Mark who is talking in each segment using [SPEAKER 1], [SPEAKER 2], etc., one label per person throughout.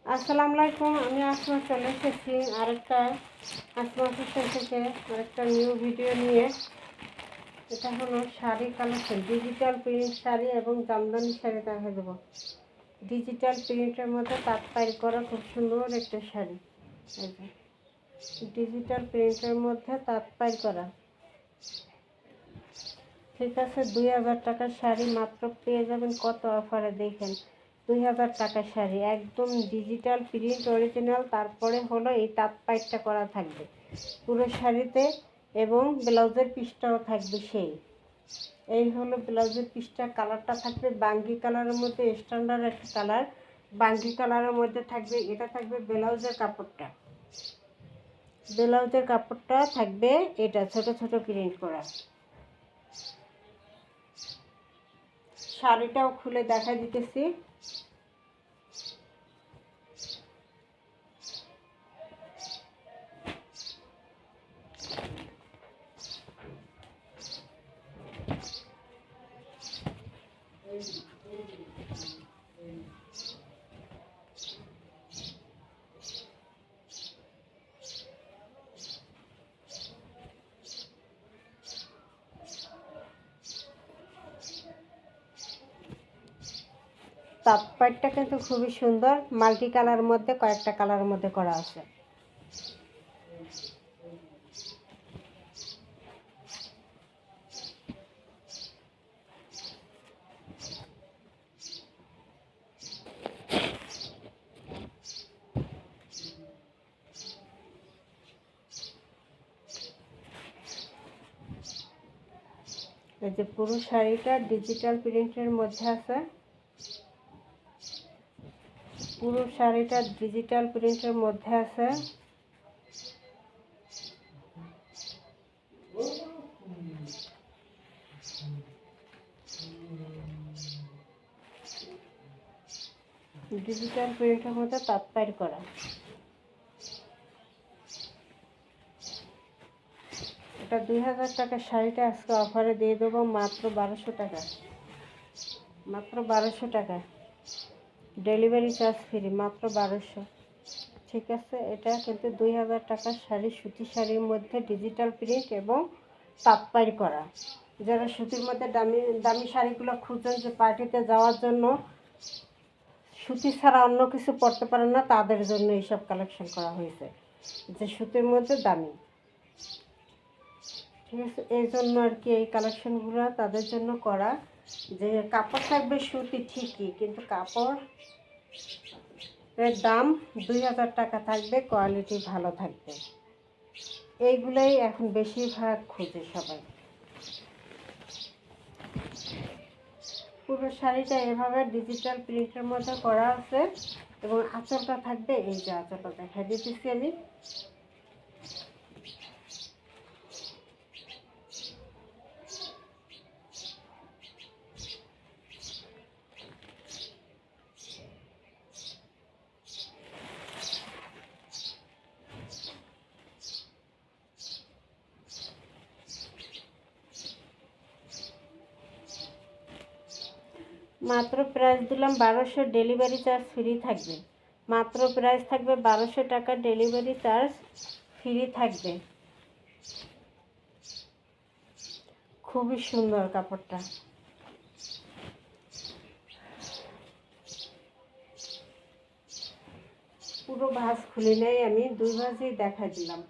[SPEAKER 1] আসসালামু আলাইকুম। আমি আসমা চলে এসেছি আরেকটা আসমা ফ্যাশন থেকে আরেকটা নিউ ভিডিও নিয়ে। এটা হলো sari collection, digital print sari এবং জামদানি শাড়ি দেখা দেবো। ডিজিটাল প্রিন্টের মধ্যে তাঁতপাড়ি করা খুব সুন্দর একটা শাড়ি। এই যে ডিজিটাল প্রিন্টের মধ্যে তাঁতপাড়ি করা, ঠিক আছে। 2000 টাকার শাড়ি মাত্র পেয়ে যাবেন কত অফারে দেখেন। 2000 টাকার শাড়ি একদম ডিজিটাল প্রিন্ট অরিজিনাল, তারপরে হলো এই তাঁত পাইটটা করা থাকবে পুরো শাড়িতে এবং ব্লাউজের পিসটাও থাকবে সেই। এই হলো ব্লাউজের পিসটা, কালারটা থাকবে বাঙ্গি কালারের মধ্যে, স্ট্যান্ডার্ড একটা কালার বাঙ্গি কালারের মধ্যে থাকবে। এটা থাকবে ব্লাউজের কাপড়টা, ব্লাউজের কাপড়টা থাকবে এটা ছোট ছোট প্রিন্ট করা। শাড়িটাও খুলে দেখা দিতেছি। তাঁতপাড়টা কিন্তু খুবই সুন্দর, মাল্টি কালারের মধ্যে কয়েকটা কালারের মধ্যে করা আছে। এই যে পুরো শাড়িটা ডিজিটাল প্রিন্টের মধ্যে আছে, পুরো শাড়িটা ডিজিটাল প্রিন্টের মধ্যে আছে। ডিজিটাল প্রিন্টের মধ্যে তাঁতপাড়ি করা। এটা 2000 টাকার শাড়িটা আজকে অফারে দিয়ে দেবো মাত্র 1200 টাকা, মাত্র 1200 টাকা। ডেলিভারি চার্জ ফ্রি, মাত্র 1200। ঠিক আছে, এটা কিন্তু 2000 টাকার শাড়ি, সুতি শাড়ির মধ্যে ডিজিটাল প্রিন্ট এবং তাঁতপাড়ি করা। যারা সুতির মধ্যে দামি দামি শাড়িগুলো খুঁজছেন যে পার্টিতে যাওয়ার জন্য সুতি ছাড়া অন্য কিছু পরতে পারেন না, তাদের জন্য এইসব কালেকশন করা হয়েছে, যে সুতির মধ্যে দামি। ঠিক আছে, এই জন্য আর কি এই কালেকশনগুলো তাদের জন্য করা। যে কাপড় থাকবে সুতি ঠিকই, কিন্তু কাপড়ের দাম 2000 টাকা থাকবে, কোয়ালিটি ভালো থাকবে। এইগুলোই এখন বেশিরভাগ খুঁজে সবাই। পুরো শাড়িটা এভাবে ডিজিটাল প্রিন্টের মধ্যে করা আছে এবং আঁচলটা থাকবে এই যে, আঁচলটা দেখা দিতেছি আমি। মাত্র প্রাইস দিলাম 1200, ডেলিভারি চার্জ ফ্রি থাকবে। মাত্র প্রাইস থাকবে 1200 টাকা, ডেলিভারি চার্জ ফ্রি থাকবে। খুবই সুন্দর কাপড়টা। পুরো ভাঁজ খুলি নাই আমি, 2 ভাঁজই দেখা দিলাম।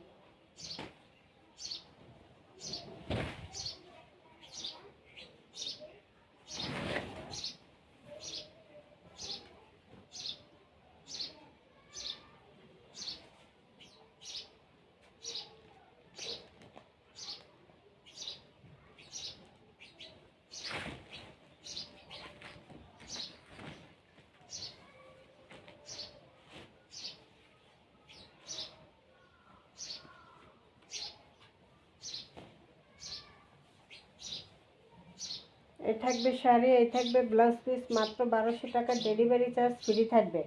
[SPEAKER 1] এই থাকবে শাড়ি, এই থাকবে ব্লাউজ পিস, মাত্র 1200 টাকা, ডেলিভারি চার্জ ফ্রি থাকবে।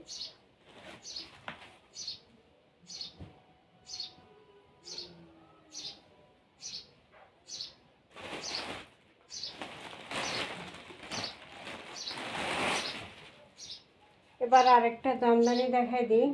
[SPEAKER 1] এবার আরেকটা জামদানি দেখাই দিই।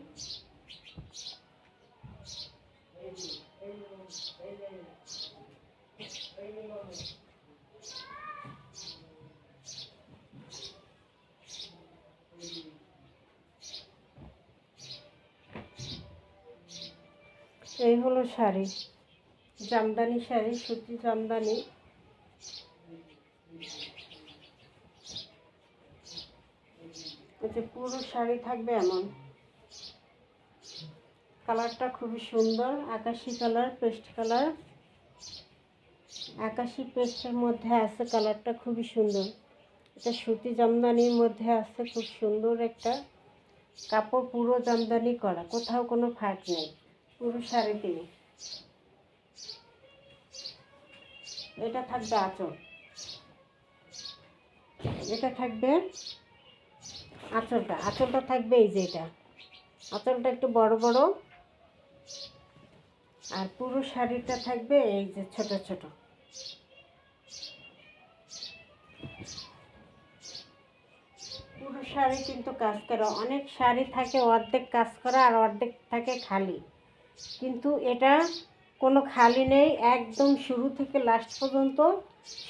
[SPEAKER 1] এই হলো শাড়ি, জামদানি শাড়ি, সুতি জামদানি। যে পুরো শাড়ি থাকবে এমন, কালারটা খুবই সুন্দর, আকাশি কালার, পেস্ট কালার, আকাশি পেস্টের মধ্যে আছে, কালারটা খুবই সুন্দর। এটা সুতি জামদানির মধ্যে আছে, খুব সুন্দর একটা কাপড়, পুরো জামদানি করা, কোথাও কোনো ফাঁক নেই, পুরো শাড়িতে। এটা থাকবে আঁচল, এটা থাকবে আঁচলটা থাকবে এই যে এটা, আঁচলটা একটু বড় বড়, আর পুরো শাড়িটা থাকবে এই যে ছোট ছোট। পুরো শাড়ি কিন্তু কাজ করা, অনেক শাড়ি থাকে অর্ধেক কাজ করা আর অর্ধেক থাকে খালি, কিন্তু এটা কোনো খালি নেই, একদম শুরু থেকে লাস্ট পর্যন্ত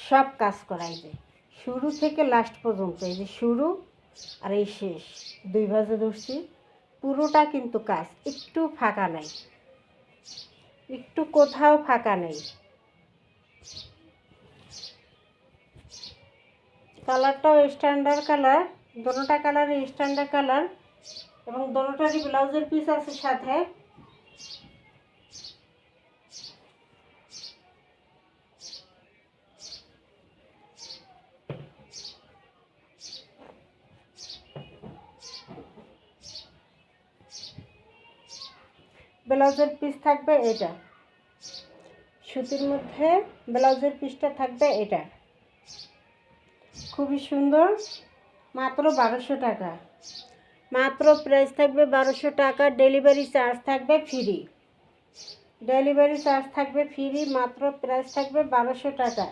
[SPEAKER 1] সব কাজ করাই যায়, শুরু থেকে লাস্ট পর্যন্ত। এই যে শুরু আর এই শেষ, দুই ভাজে ধরছি, পুরোটা কিন্তু কাজ, একটু ফাঁকা নাই, একটু কোথাও ফাঁকা নেই। কালারটাও স্ট্যান্ডার্ড কালার, দোনোটা কালারই স্ট্যান্ডার্ড কালার, এবং দোনোটারই ব্লাউজের পিস আছে সাথে। ব্লাউজের পিস থাকবে এটা, সুতির মধ্যে ব্লাউজের পিসটা থাকবে এটা, খুবই সুন্দর, মাত্র 1200 টাকা, মাত্র প্রাইস থাকবে 1200 টাকা। ডেলিভারি চার্জ থাকবে ফ্রি, ডেলিভারি চার্জ থাকবে ফ্রি, মাত্র প্রাইস থাকবে 1200 টাকা।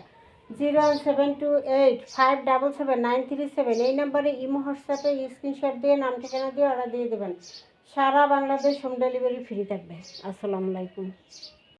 [SPEAKER 1] 07285777937 এই নাম্বারে ইমো হোয়াটসঅ্যাপে স্ক্রিনশট দিয়ে নাম ঠিকানা দিয়ে অর্ডার দিয়ে দেবেন। সারা বাংলাদেশ হোম ডেলিভারি ফ্রি থাকবে। আসসালামু আলাইকুম।